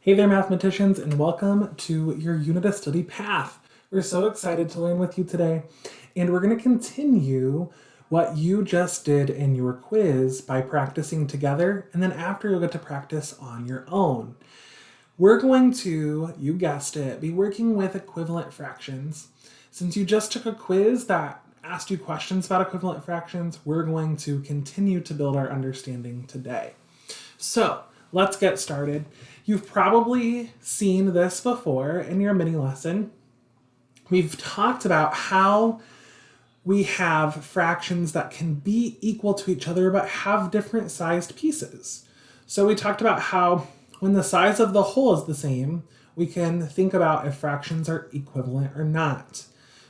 Hey there, mathematicians, and welcome to your unit of study path. We're so excited to learn with you today, and we're going to continue what you just did in your quiz by practicing together, and then after you'll get to practice on your own. We're going to, you guessed it, be working with equivalent fractions. Since you just took a quiz that asked you questions about equivalent fractions, we're going to continue to build our understanding today. So let's get started. You've probably seen this before in your mini lesson. We've talked about how we have fractions that can be equal to each other but have different sized pieces. So we talked about how when the size of the whole is the same, we can think about if fractions are equivalent or not.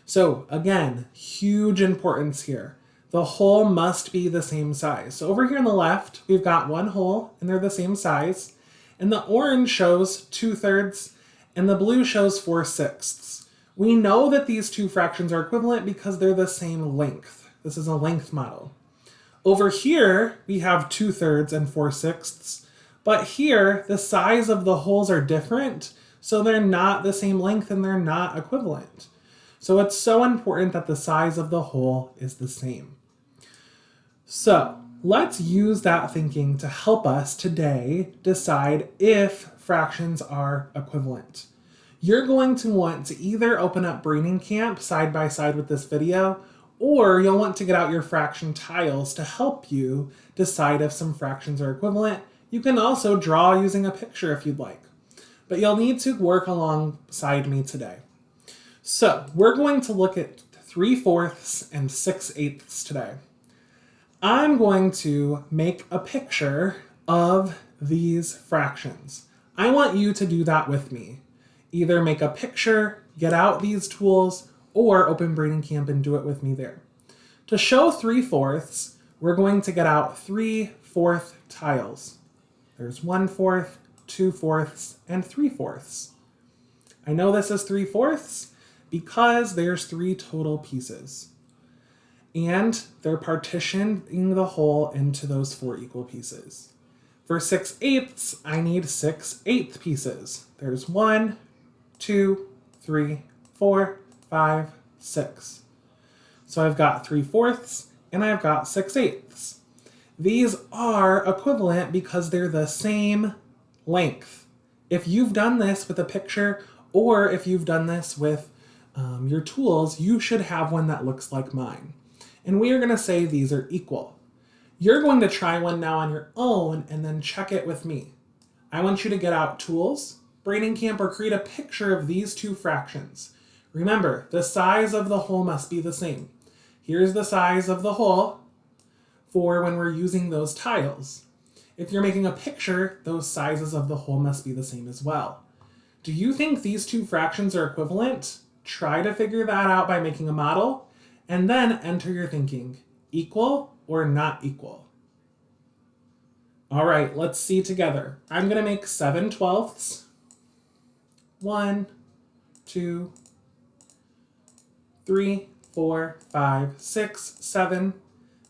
So again, huge importance here. The whole must be the same size. So over here on the left, we've got one whole and they're the same size. And the orange shows 2/3 and the blue shows 4/6. We know that these two fractions are equivalent because they're the same length. This is a length model. Over here, we have 2/3 and 4/6, but here the size of the wholes are different, so they're not the same length and they're not equivalent. So it's so important that the size of the whole is the same. So let's use that thinking to help us today decide if fractions are equivalent. You're going to want to either open up Braining Camp side by side with this video, or you'll want to get out your fraction tiles to help you decide if some fractions are equivalent. You can also draw using a picture if you'd like, but you'll need to work alongside me today. So we're going to look at 3/4 and 6/8 today. I'm going to make a picture of these fractions. I want you to do that with me. Either make a picture, get out these tools, or open Braining Camp and do it with me there. To show 3/4, we're going to get out 3/4 tiles. There's 1/4, 2/4, and 3/4. I know this is 3/4 because there's 3 total pieces. And they're partitioning the whole into those 4 equal pieces. For 6/8, I need 6/8 pieces. There's 1, 2, 3, 4, 5, 6. So I've got 3/4 and I've got 6/8. These are equivalent because they're the same length. If you've done this with a picture or if you've done this with your tools, you should have one that looks like mine. And we are going to say these are equal. You're going to try one now on your own and then check it with me. I want you to get out tools, Braining Camp, or create a picture of these two fractions. Remember, the size of the whole must be the same. Here's the size of the whole for when we're using those tiles. If you're making a picture, those sizes of the whole must be the same as well. Do you think these two fractions are equivalent? Try to figure that out by making a model. And then enter your thinking, equal or not equal. All right, let's see together. I'm going to make 7/12. 1, 2, 3, 4, 5, 6, 7.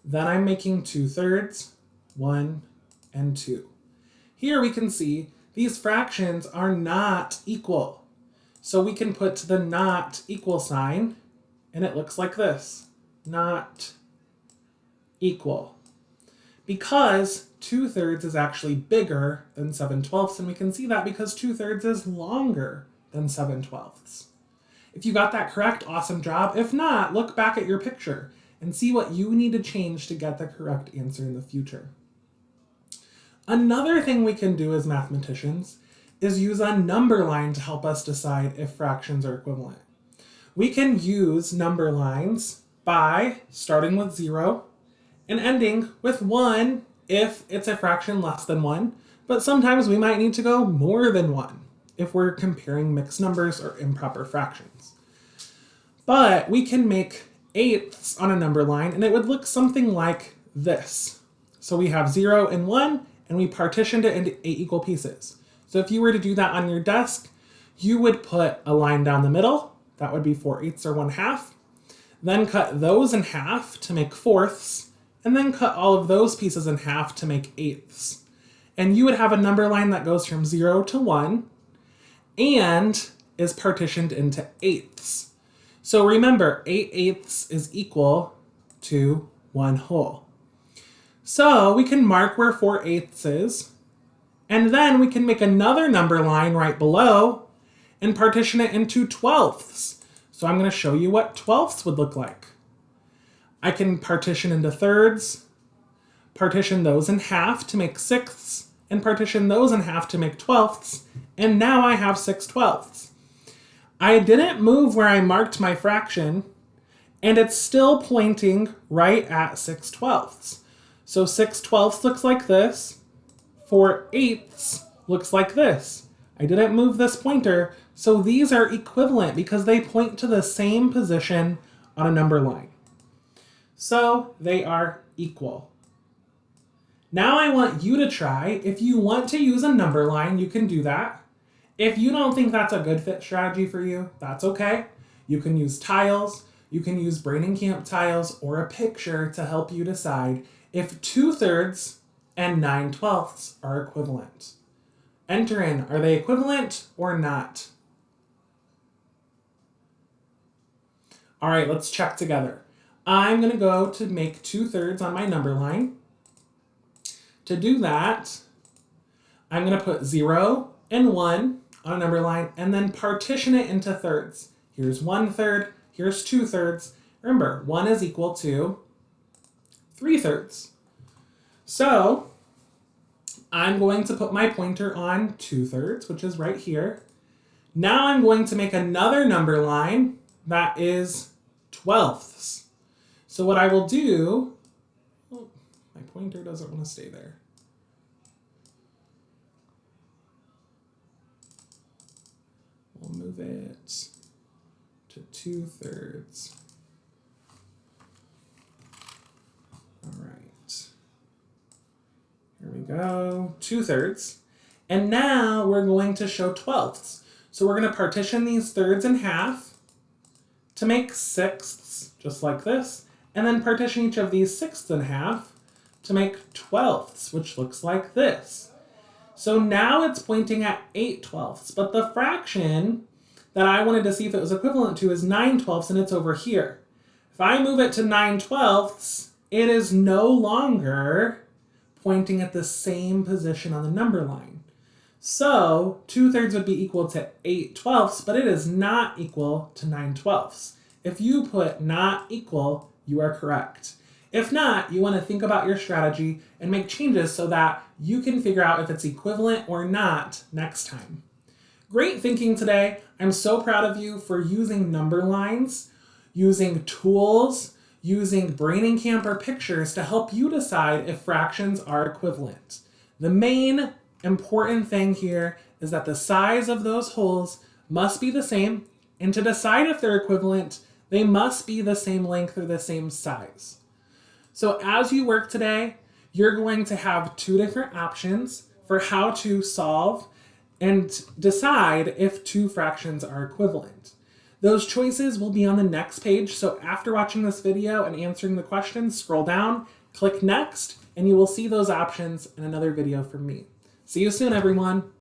Then I'm making 2/3, 1, and 2. Here we can see these fractions are not equal. So we can put the not equal sign, and it looks like this, not equal. Because 2/3 is actually bigger than 7/12, and we can see that because 2/3 is longer than 7/12. If you got that correct, awesome job. If not, look back at your picture and see what you need to change to get the correct answer in the future. Another thing we can do as mathematicians is use a number line to help us decide if fractions are equivalent. We can use number lines by starting with 0 and ending with 1 if it's a fraction less than 1, but sometimes we might need to go more than 1 if we're comparing mixed numbers or improper fractions. But we can make eighths on a number line and it would look something like this. So we have 0 and 1 and we partitioned it into 8 equal pieces. So if you were to do that on your desk, you would put a line down the middle. That would be 4/8 or 1/2. Then cut those in half to make fourths, and then cut all of those pieces in half to make eighths. And you would have a number line that goes from 0 to 1, and is partitioned into eighths. So remember, 8/8 is equal to 1 whole. So we can mark where 4/8 is, and then we can make another number line right below and partition it into twelfths. So I'm going to show you what twelfths would look like. I can partition into thirds, partition those in half to make sixths, and partition those in half to make twelfths, and now I have 6/12. I didn't move where I marked my fraction, and it's still pointing right at 6/12. So 6/12 looks like this, 4/8 looks like this. I didn't move this pointer, so these are equivalent because they point to the same position on a number line. So they are equal. Now I want you to try. If you want to use a number line, you can do that. If you don't think that's a good fit strategy for you, that's okay. You can use tiles, you can use Braining-Camp tiles, or a picture to help you decide if 2/3 and 9/12 are equivalent. Enter in, are they equivalent or not? All right, let's check together. I'm gonna go to make 2/3 on my number line. To do that, I'm gonna put 0 and 1 on a number line and then partition it into thirds. Here's 1/3, here's 2/3. Remember, 1 is equal to 3/3. So I'm going to put my pointer on 2/3, which is right here. Now I'm going to make another number line that is twelfths. So what I will do, oh, my pointer doesn't want to stay there. We'll move it to 2/3. All right. Here we go, 2/3. And now we're going to show twelfths. So we're going to partition these thirds in half to make sixths, just like this. And then partition each of these sixths in half to make twelfths, which looks like this. So now it's pointing at 8/12, but the fraction that I wanted to see if it was equivalent to is 9/12, and it's over here. If I move it to 9/12, it is no longer pointing at the same position on the number line. So 2/3 would be equal to 8/12, but it is not equal to 9/12. If you put not equal, you are correct. If not, you want to think about your strategy and make changes so that you can figure out if it's equivalent or not next time. Great thinking today. I'm so proud of you for using number lines, using tools, using Braining-Camp or pictures to help you decide if fractions are equivalent. The main important thing here is that the size of those holes must be the same, and to decide if they're equivalent, they must be the same length or the same size. So as you work today, you're going to have two different options for how to solve and decide if two fractions are equivalent. Those choices will be on the next page, so after watching this video and answering the questions, scroll down, click next, and you will see those options in another video from me. See you soon, everyone.